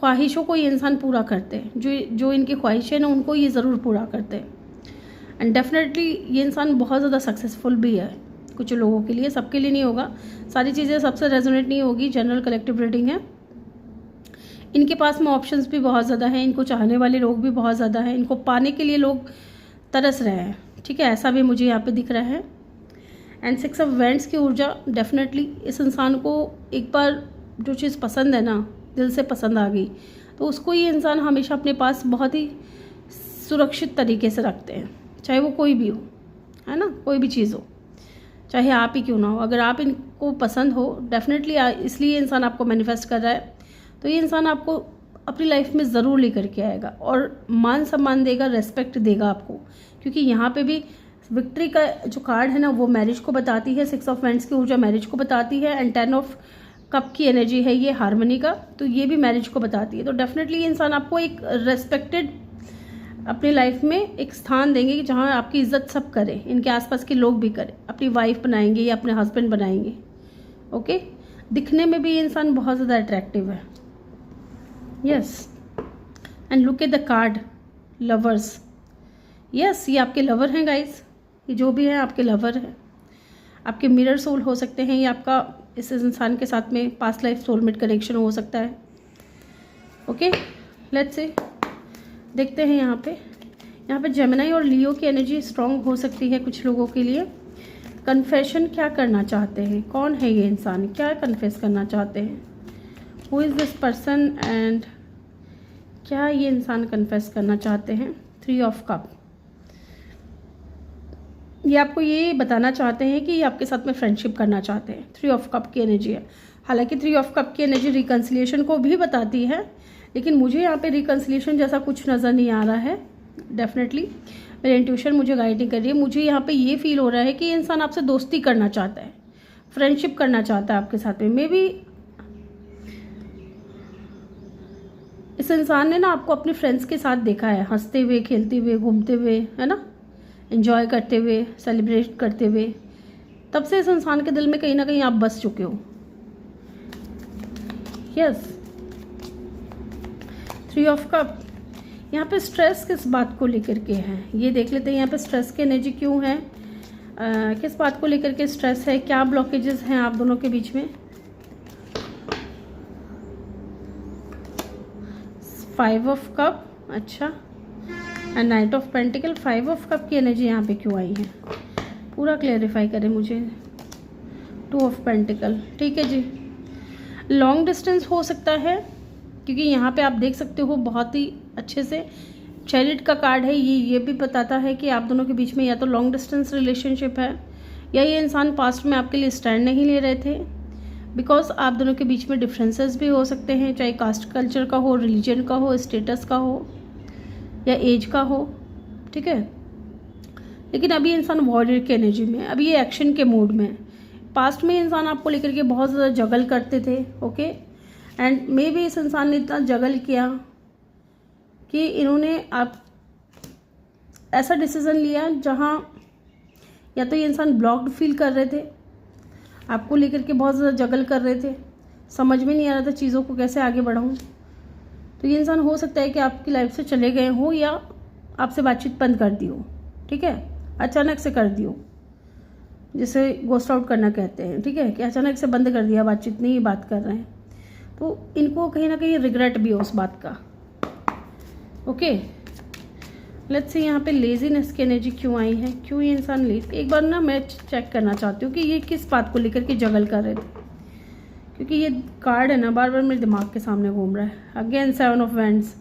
ख्वाहिशों को ये इंसान पूरा करते हैं। जो इनकी ख्वाहिशें ना, उनको ये ज़रूर पूरा करते हैं। एंड डेफिनेटली ये इंसान बहुत ज़्यादा सक्सेसफुल भी है, कुछ लोगों के लिए, सबके लिए नहीं होगा, सारी चीज़ें सबसे रेजोनेट नहीं होगी। जनरल कलेक्टिव रीडिंग है। इनके पास में ऑप्शंस भी बहुत ज़्यादा हैं, इनको चाहने वाले लोग भी बहुत ज़्यादा हैं, इनको पाने के लिए लोग तरस रहे हैं, ठीक है, ऐसा भी मुझे यहाँ पे दिख रहा है। एंड 6 ऑफ वैंड्स की ऊर्जा, डेफिनेटली इस इंसान को एक बार जो चीज़ पसंद है ना, दिल से पसंद आ गई, तो उसको ये इंसान हमेशा अपने पास बहुत ही सुरक्षित तरीके से रखते हैं, चाहे वो कोई भी हो, है ना, कोई भी चीज़ हो, चाहे आप ही क्यों ना हो। अगर आप इनको पसंद हो, डेफिनेटली इसलिए इंसान आपको मैनिफेस्ट कर रहा है, तो ये इंसान आपको अपनी लाइफ में ज़रूर लेकर के आएगा और मान सम्मान देगा, रेस्पेक्ट देगा आपको। क्योंकि यहाँ पे भी विक्ट्री का जो कार्ड है ना, वो मैरिज को बताती है। 6 ऑफ वैंड्स की ऊर्जा मैरिज को बताती है। एंड 10 ऑफ कप की एनर्जी है ये हार्मनी का, तो ये भी मैरिज को बताती है। तो डेफिनेटली ये इंसान आपको एक रेस्पेक्टेड अपनी लाइफ में एक स्थान देंगे कि जहाँ आपकी इज्जत सब करे, इनके आसपास के लोग भी करें, अपनी वाइफ बनाएंगे या अपने हस्बैंड बनाएंगे। ओके, दिखने में भी ये इंसान बहुत ज़्यादा अट्रैक्टिव है। Yes, and look at the card lovers. Yes, ये आपके लवर हैं गाइस, ये जो भी है आपके लवर है, आपके मिरर सोल हो सकते हैं, ये आपका इस इंसान के साथ में पास्ट लाइफ सोलमेट कनेक्शन हो सकता है। ओके, लेट्स से देखते हैं यहाँ पे जेमिनी और लियो की एनर्जी स्ट्रांग हो सकती है कुछ लोगों के लिए। कन्फेशन क्या करना चाहते हैं, कौन है ये इंसान, क्या कन्फेस करना चाहते हैं, who is this person, and क्या ये इंसान कन्फेस करना चाहते हैं। 3 ऑफ कप, ये आपको ये बताना चाहते हैं कि ये आपके साथ में फ्रेंडशिप करना चाहते हैं। 3 ऑफ कप की एनर्जी है। हालांकि 3 ऑफ कप की एनर्जी रिकन्सिलिएशन को भी बताती है, लेकिन मुझे यहाँ पे रिकन्सिलिएशन जैसा कुछ नज़र नहीं आ रहा है। डेफिनेटली मेरी इंट्यूशन मुझे गाइडिंग कर रही है। मुझे यहाँ पे ये फील हो रहा है कि ये इंसान आपसे दोस्ती करना चाहता है, फ्रेंडशिप करना चाहता है आपके साथ में। मे बी इस इंसान ने ना आपको अपने फ्रेंड्स के साथ देखा है, हंसते हुए, खेलते हुए, घूमते हुए, है ना, एंजॉय करते हुए, सेलिब्रेट करते हुए। तब से इस इंसान के दिल में कहीं ना कहीं आप बस चुके हो। यस, 3 ऑफ कप, यहाँ पे स्ट्रेस किस बात को लेकर के है, ये देख लेते हैं। यहाँ पे स्ट्रेस की एनर्जी क्यों है, किस बात को लेकर के स्ट्रेस है, क्या ब्लॉकेजेस हैं आप दोनों के बीच में। 5 ऑफ कप, अच्छा, and night of pentacle. 5 of cup की एनर्जी यहाँ पे क्यों आई है, पूरा क्लेरिफाई करें मुझे। 2 ऑफ पेंटिकल, ठीक है जी। लॉन्ग डिस्टेंस हो सकता है, क्योंकि यहाँ पे आप देख सकते हो बहुत ही अच्छे से चैरिट का कार्ड है। ये भी बताता है कि आप दोनों के बीच में या तो लॉन्ग डिस्टेंस रिलेशनशिप है, या ये इंसान पास्ट में आपके लिए स्टैंड नहीं ले रहे थे। बिकॉज आप दोनों के बीच में डिफरेंसेस भी हो सकते हैं, चाहे कास्ट कल्चर का हो, रिलीजन का हो, स्टेटस का हो, या एज का हो। ठीक है। लेकिन अभी इंसान वॉरियर की एनर्जी में है, अभी ये एक्शन के मूड में है। पास्ट में इंसान आपको लेकर के बहुत ज़्यादा जगल करते थे, ओके, एंड मे भी इस इंसान ने इतना जगल किया कि इन्होंने आप ऐसा डिसीज़न लिया जहाँ या तो ये इंसान ब्लॉक्ड फील कर रहे थे, आपको लेकर के बहुत ज़्यादा जगल कर रहे थे, समझ में नहीं आ रहा था चीज़ों को कैसे आगे बढ़ाऊँ। तो ये इंसान हो सकता है कि आपकी लाइफ से चले गए हो या आपसे बातचीत बंद कर दी हो, ठीक है, अचानक से कर दी हो, जिसे गोस्ट आउट करना कहते हैं, ठीक है, कि अचानक से बंद कर दिया, बातचीत नहीं बात कर रहे हैं। तो इनको कहीं ना कहीं रिग्रेट भी हो उस बात का, ओके। लेट्स सी यहाँ पे लेजीनेस की एनर्जी क्यों आई है, क्यों ये इंसान लेज, एक बार ना मैं चेक करना चाहती हूँ कि ये किस बात को लेकर के जगल कर रहे थे, क्योंकि ये कार्ड है ना बार बार मेरे दिमाग के सामने घूम रहा है। Again 7 of vends,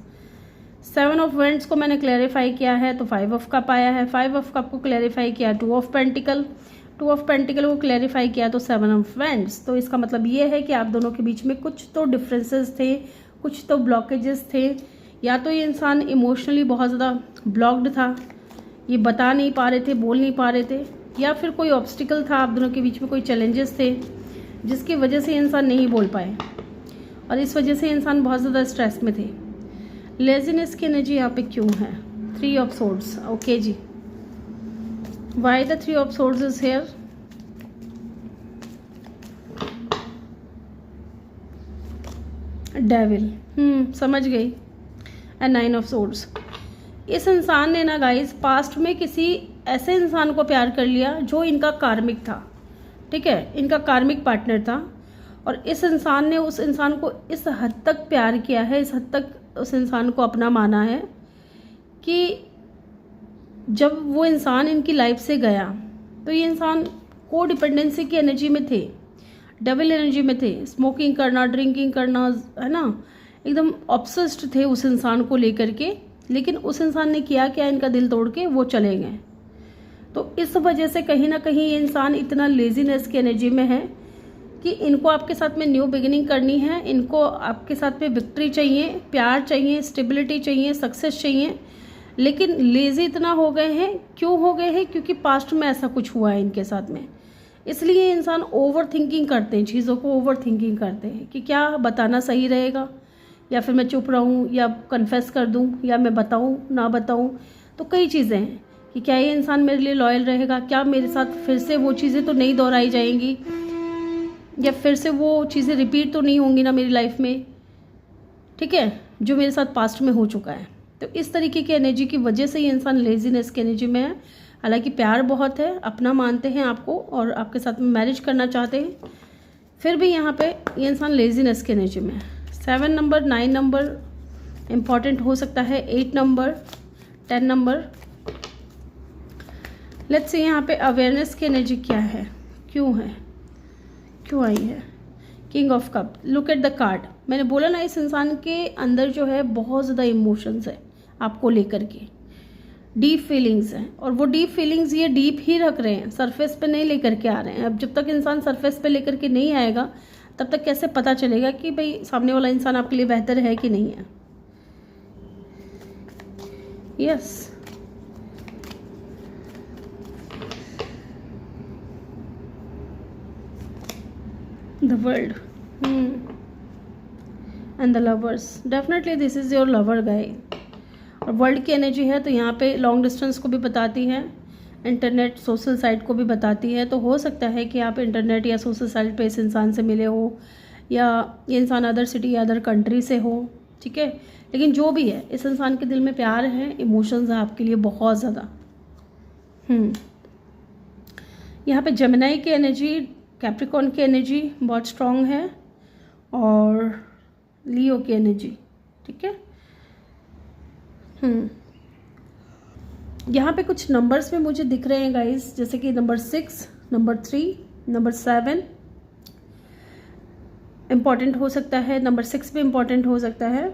7 of vends को मैंने क्लैरिफाई किया है तो 5 ऑफ कप आया है, 5 ऑफ कप को क्लैरिफाई किया 2 ऑफ पेंटिकल, 2 ऑफ पेंटिकल को क्लैरिफाई किया तो 7 ऑफ वेंड्स। तो इसका मतलब ये है कि आप दोनों के बीच में कुछ तो डिफरेंसेस थे, कुछ तो ब्लॉकेजेस थे, या तो ये इंसान इमोशनली बहुत ज़्यादा ब्लॉक्ड था, ये बता नहीं पा रहे थे, बोल नहीं पा रहे थे, या फिर कोई ऑब्स्टिकल था आप दोनों के बीच में, कोई चैलेंजेस थे जिसकी वजह से इंसान नहीं बोल पाए और इस वजह से इंसान बहुत ज़्यादा स्ट्रेस में थे। लेजीनेस की एनर्जी यहाँ पे क्यों है, 3 ऑफ सोर्ड्स, ओके जी, why the 3 of swords is here. Devil, समझ गई, एंड 9 ऑफ सोर्ड्स। इस इंसान ने ना गाइस पास्ट में किसी ऐसे इंसान को प्यार कर लिया जो इनका कार्मिक था, ठीक है, इनका कार्मिक पार्टनर था, और इस इंसान ने उस इंसान को इस हद तक प्यार किया है, इस हद तक उस इंसान को अपना माना है कि जब वो इंसान इनकी लाइफ से गया तो ये इंसान को डिपेंडेंसी की एनर्जी में थे, डबल एनर्जी में थे, स्मोकिंग करना, ड्रिंकिंग करना, है ना, एकदम ऑब्सेस्ड थे उस इंसान को लेकर के। लेकिन उस इंसान ने किया क्या, इनका दिल तोड़ के वो चले गए। तो इस वजह से कहीं ना कहीं ये इंसान इतना लेजीनेस की एनर्जी में है कि इनको आपके साथ में न्यू बिगिनिंग करनी है, इनको आपके साथ में विक्ट्री चाहिए, प्यार चाहिए, स्टेबिलिटी चाहिए, सक्सेस चाहिए, लेकिन लेजी इतना हो गए हैं। क्यों हो गए हैं, क्योंकि पास्ट में ऐसा कुछ हुआ है इनके साथ में, इसलिए इंसान ओवर थिंकिंग करते हैं, चीज़ों को ओवर थिंकिंग करते हैं कि क्या बताना सही रहेगा, या फिर मैं चुप रहूं, या कन्फेस कर दूं, या मैं बताऊं ना बताऊं। तो कई चीज़ें हैं कि क्या ये इंसान मेरे लिए लॉयल रहेगा, क्या मेरे साथ फिर से वो चीज़ें तो नहीं दोहराई जाएंगी, या फिर से वो चीज़ें रिपीट तो नहीं होंगी ना मेरी लाइफ में, ठीक है, जो मेरे साथ पास्ट में हो चुका है। तो इस तरीके की एनर्जी की वजह से ये इंसान लेजीनेस की एनर्जी में है। हालांकि प्यार बहुत है, अपना मानते हैं आपको और आपके साथ में मैरिज करना चाहते हैं, फिर भी यहाँ पे ये इंसान लेजीनेस की एनर्जी में है। 7 नंबर, 9 नंबर इम्पॉर्टेंट हो सकता है, 8 नंबर, 10 नंबर। लेट्स सी यहाँ पे अवेयरनेस की एनर्जी क्या है, क्यों है, क्यों आई है। King of cup, look at the card. मैंने बोला ना इस इंसान के अंदर जो है बहुत ज़्यादा इमोशंस है आपको लेकर के, डीप फीलिंग्स हैं, और वो डीप फीलिंग्स ये डीप ही रख रहे हैं, सरफेस पे नहीं लेकर के आ रहे हैं। अब जब तक इंसान सरफेस पे लेकर के नहीं आएगा तब तक कैसे पता चलेगा कि भाई सामने वाला इंसान आपके लिए बेहतर है कि नहीं है। Yes, the world and the lovers, definitely this is your lover guy. और वर्ल्ड की एनर्जी है तो यहाँ पे लॉन्ग डिस्टेंस को भी बताती है, इंटरनेट सोशल साइट को भी बताती है। तो हो सकता है कि आप इंटरनेट या सोशल साइट पे इस इंसान से मिले हो, या ये इंसान अदर सिटी या अदर कंट्री से हो, ठीक है, लेकिन जो भी है इस इंसान के दिल में प्यार है, इमोशंस है आपके लिए बहुत ज़्यादा। यहाँ पे जेमिनी की एनर्जी, कैप्रिकॉर्न की एनर्जी बहुत स्ट्रॉन्ग है, और लियो की एनर्जी, ठीक है। यहाँ पे कुछ नंबर्स में मुझे दिख रहे हैं गाइस, जैसे कि नंबर 6, नंबर 3, नंबर 7 इम्पॉर्टेंट हो सकता है, नंबर 6 भी इम्पॉर्टेंट हो सकता है।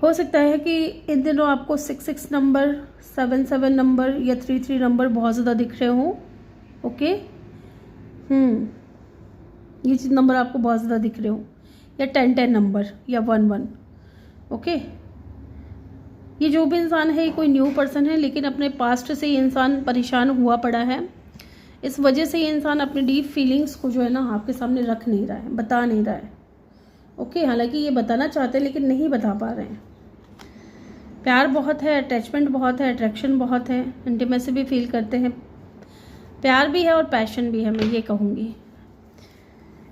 हो सकता है कि इन दिनों आपको 6 नंबर, 7 नंबर या 3 नंबर बहुत ज़्यादा दिख रहे हों, ओके। ये चीज़ नंबर आपको बहुत ज़्यादा दिख रहे हो, या 10 नंबर, या 1 ओके। ये जो भी इंसान है ये कोई न्यू पर्सन है, लेकिन अपने पास्ट से ये इंसान परेशान हुआ पड़ा है। इस वजह से ये इंसान अपने डीप फीलिंग्स को जो है ना आपके सामने रख नहीं रहा है, बता नहीं रहा है। ओके, हालांकि ये बताना चाहते हैं लेकिन नहीं बता पा रहे हैं। प्यार बहुत है, अटैचमेंट बहुत है, अट्रैक्शन बहुत है, इंटीमेसी भी फील करते हैं, प्यार भी है और पैशन भी है, मैं ये कहूँगी।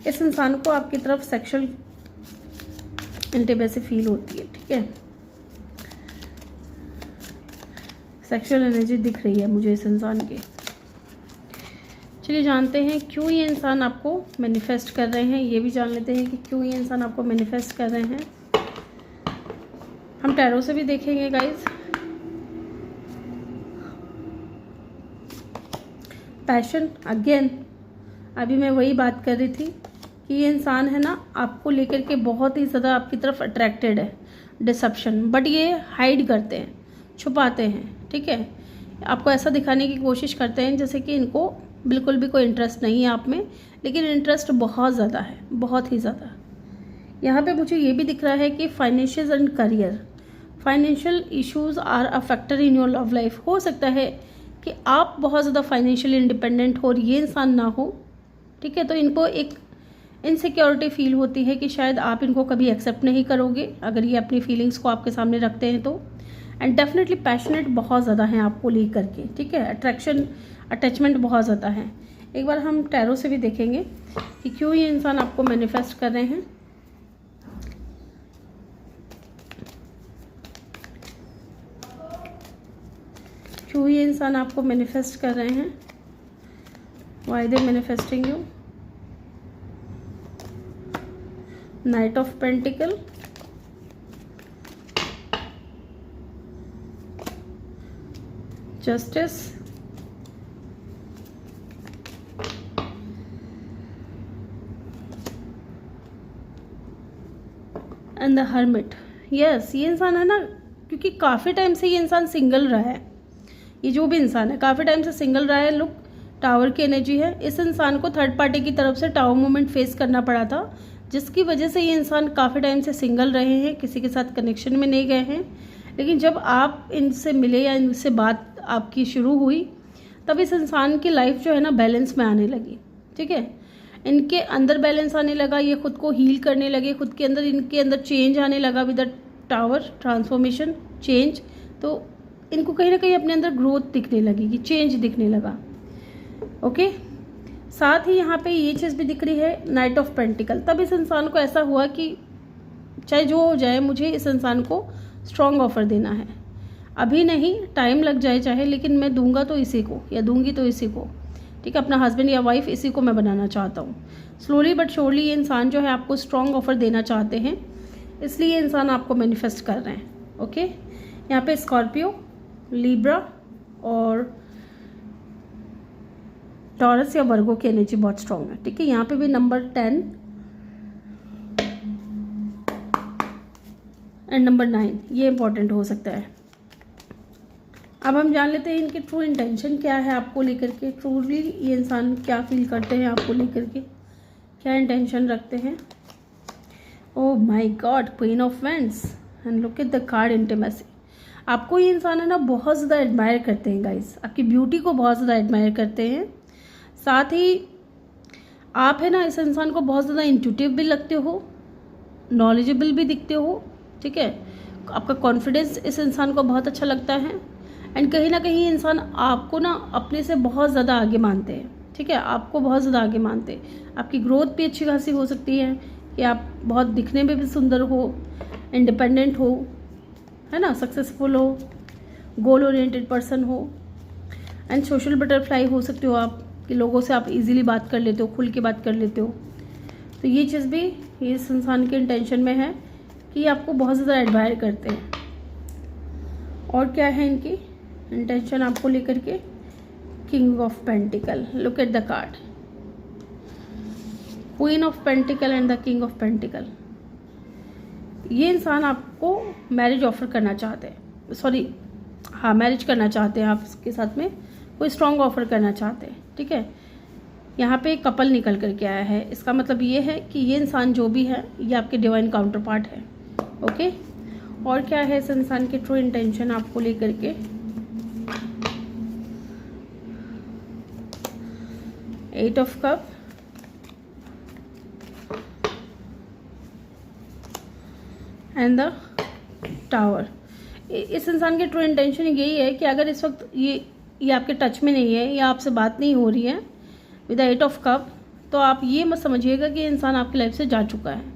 इस इंसान को आपकी तरफ सेक्सुअल इंटीमेसी फील होती है, ठीक है। सेक्सुअल एनर्जी दिख रही है मुझे इस इंसान की। चलिए जानते हैं क्यों ये इंसान आपको मैनिफेस्ट कर रहे हैं। ये भी जान लेते हैं कि क्यों ये इंसान आपको मैनिफेस्ट कर रहे हैं। हम टैरो से भी देखेंगे गाइस। पैशन अगेन, अभी मैं वही बात कर रही थी कि ये इंसान है ना आपको लेकर के बहुत ही ज़्यादा आपकी तरफ अट्रैक्टेड है। डिसेप्शन, बट ये हाइड करते हैं, छुपाते हैं, ठीक है। आपको ऐसा दिखाने की कोशिश करते हैं जैसे कि इनको बिल्कुल भी कोई इंटरेस्ट नहीं है आप में, लेकिन इंटरेस्ट बहुत ज़्यादा है, बहुत ही ज़्यादा। यहाँ पे मुझे ये भी दिख रहा है कि financial and career, financial issues are a factor in your love life. हो सकता है कि आप बहुत ज़्यादा फाइनेंशियली इंडिपेंडेंट हो और ये इंसान ना हो, ठीक है। तो इनको एक इनसिक्योरिटी फील होती है कि शायद आप इनको कभी एक्सेप्ट नहीं करोगे अगर ये अपनी फीलिंग्स को आपके सामने रखते हैं तो। एंड डेफिनेटली पैशनेट बहुत ज़्यादा हैं आपको लेकर के, ठीक है। अट्रैक्शन, अटैचमेंट बहुत ज़्यादा है। एक बार हम टैरो से भी देखेंगे कि क्यों ये इंसान आपको मैनिफेस्ट कर रहे हैं। क्यों ये इंसान आपको मैनिफेस्ट कर रहे हैं, why they manifesting you. Night of pentacle, justice, and the hermit. Yes, ये इंसान है ना, क्योंकि काफ़ी टाइम से ये इंसान सिंगल रहा है। ये जो भी इंसान है काफ़ी टाइम से सिंगल रहा है। लुक, टावर की एनर्जी है। इस इंसान को थर्ड पार्टी की तरफ से टावर मूवमेंट फेस करना पड़ा था, जिसकी वजह से ये इंसान काफ़ी टाइम से सिंगल रहे हैं, किसी के साथ कनेक्शन में नहीं गए हैं। लेकिन जब आप इनसे मिले या इनसे बात आपकी शुरू हुई, तब इस इंसान की लाइफ जो है ना बैलेंस में आने लगी, ठीक है। इनके अंदर बैलेंस आने लगा, ये खुद को हील करने लगे, खुद के अंदर, इनके अंदर चेंज आने लगा with the tower, transformation, change. तो इनको कहीं ना कहीं अपने अंदर ग्रोथ दिखने लगेगी, चेंज दिखने लगा। ओके, साथ ही यहाँ पे ये चीज़ भी दिख रही है, नाइट ऑफ पेंटिकल। तब इस इंसान को ऐसा हुआ कि चाहे जो हो जाए, मुझे इस इंसान को स्ट्रॉन्ग ऑफर देना है। अभी नहीं, टाइम लग जाए चाहे, लेकिन मैं दूंगा तो इसी को, या दूंगी तो इसी को, ठीक है। अपना हस्बैंड या वाइफ, इसी को मैं बनाना चाहता हूँ। स्लोली बट श्योरली ये इंसान जो है आपको स्ट्रॉन्ग ऑफर देना चाहते हैं, इसलिए ये इंसान आपको मैनिफेस्ट कर रहे हैं। ओके, यहाँ पे स्कॉर्पियो, लिब्रा और टॉरस या वर्गो की एनर्जी बहुत स्ट्रॉन्ग है, ठीक है। यहाँ पे भी नंबर 10 एंड नंबर 9 ये इंपॉर्टेंट हो सकता है। अब हम जान लेते हैं इनके ट्रू इंटेंशन क्या है आपको लेकर के। ट्रूली ये इंसान क्या फील करते हैं आपको लेकर के, क्या इंटेंशन रखते हैं। Oh my God, queen of vends and look at the card intimacy. आपको ये इंसान है ना बहुत ज़्यादा एडमायर करते हैं गाइस, आपकी ब्यूटी को बहुत ज़्यादा एडमायर करते हैं। साथ ही आप है ना इस इंसान को बहुत ज़्यादा इंट्यूटिव भी लगते हो, नॉलेजेबल भी दिखते हो, ठीक है। आपका कॉन्फिडेंस इस इंसान को बहुत अच्छा लगता है। एंड कहीं ना कहीं इंसान आपको ना अपने से बहुत ज़्यादा आगे मानते हैं, ठीक है। आपको बहुत ज़्यादा आगे मानते हैं। आपकी ग्रोथ भी अच्छी खासी हो सकती है कि आप बहुत दिखने में भी सुंदर हो, इंडिपेंडेंट हो, है ना, सक्सेसफुल हो, गोल ओरिएंटेड पर्सन हो। एंड सोशल बटरफ्लाई हो सकते हो आप, कि लोगों से आप इजीली बात कर लेते हो, खुल के बात कर लेते हो। तो ये चीज़ भी इस इंसान के इंटेंशन में है कि आपको बहुत ज़्यादा एडमायर करते हैं। और क्या है इनकी इंटेंशन आपको लेकर के, king of pentacle. Look at the card, queen of pentacle and the king of pentacle. ये इंसान आपको मैरिज ऑफर करना चाहते हैं, सॉरी हाँ मैरिज करना चाहते हैं, आपके साथ में कोई स्ट्रॉन्ग ऑफर करना चाहते हैं, ठीक है। यहाँ पे एक कपल निकल करके आया है, इसका मतलब ये है कि ये इंसान जो भी है ये आपके डिवाइन काउंटर पार्ट है। ओके, और क्या है इस इंसान की ट्रू इंटेंशन आपको लेकर के। Eight of cups, and the tower. इस इंसान की ट्रू इंटेंशन यही है कि अगर इस वक्त ये आपके टच में नहीं है या आपसे बात नहीं हो रही है with the eight of cups, तो आप ये मत समझिएगा कि इंसान आपकी लाइफ से जा चुका है।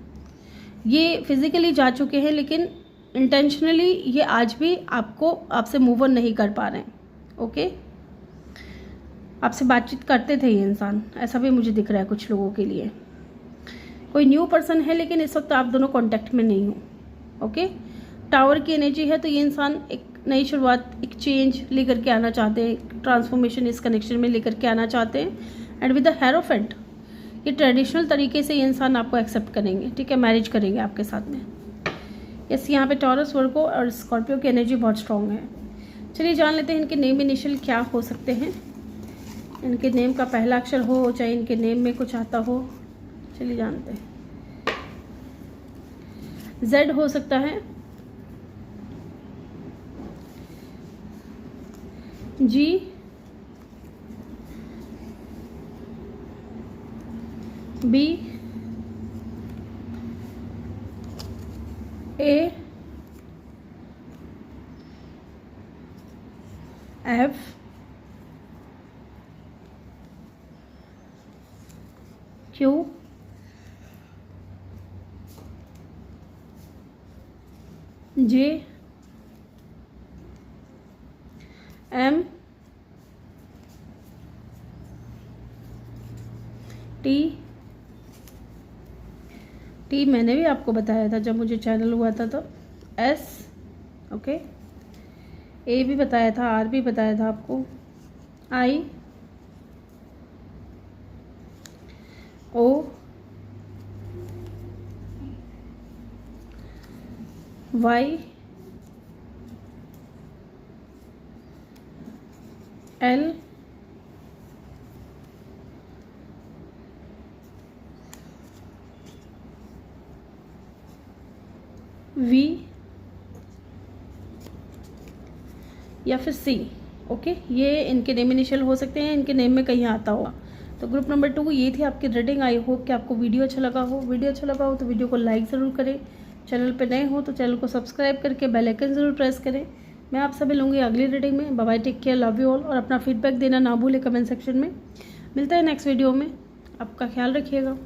ये फिजिकली जा चुके हैं, लेकिन इंटेंशनली ये आज भी आपसे मूव ऑन नहीं कर पा रहे हैं। ओके, आपसे बातचीत करते थे ये इंसान, ऐसा भी मुझे दिख रहा है कुछ लोगों के लिए। कोई न्यू पर्सन है, लेकिन इस वक्त आप दोनों कांटेक्ट में नहीं हो। ओके, टावर की एनर्जी है, तो ये इंसान एक नई शुरुआत, एक चेंज लेकर के आना चाहते हैं, ट्रांसफॉर्मेशन इस कनेक्शन में लेकर के आना चाहते हैं। एंड विद द हेरोफेंट, ये ट्रेडिशनल तरीके से ये इंसान आपको एक्सेप्ट करेंगे, ठीक है, मैरिज करेंगे आपके साथ में। यस, यहाँ पे टॉरस, वर्गो और स्कॉर्पियो की एनर्जी बहुत स्ट्रॉन्ग है। चलिए जान लेते हैं इनके नेम इनिशियल क्या हो सकते हैं। इनके नेम का पहला अक्षर हो, चाहे इनके नेम में कुछ आता हो, चलिए जानते हैं। जेड हो सकता है, जी, बी, ए, एफ, क्यू, जे, एम, टी मैंने भी आपको बताया था जब मुझे चैनल हुआ था, तो एस, ओके, ए भी बताया था, आर भी बताया था आपको, आई, ओ, वाई, एल, वी या फिर सी। ओके, ये इनके नेम इनिशियल हो सकते हैं, इनके नेम में कहीं आता होगा। तो ग्रुप नंबर 2 ये थी आपकी रीडिंग। आई होप कि आपको वीडियो अच्छा लगा हो। वीडियो अच्छा लगा हो तो वीडियो को लाइक ज़रूर करें। चैनल पे नए हो तो चैनल को सब्सक्राइब करके बेल आइकन ज़रूर प्रेस करें। मैं आप सभी लूँगी अगली रीडिंग में। Bye bye, take care, love you all. और अपना फीडबैक देना ना भूलें कमेंट सेक्शन में। मिलता है नेक्स्ट वीडियो में। आपका ख्याल रखिएगा।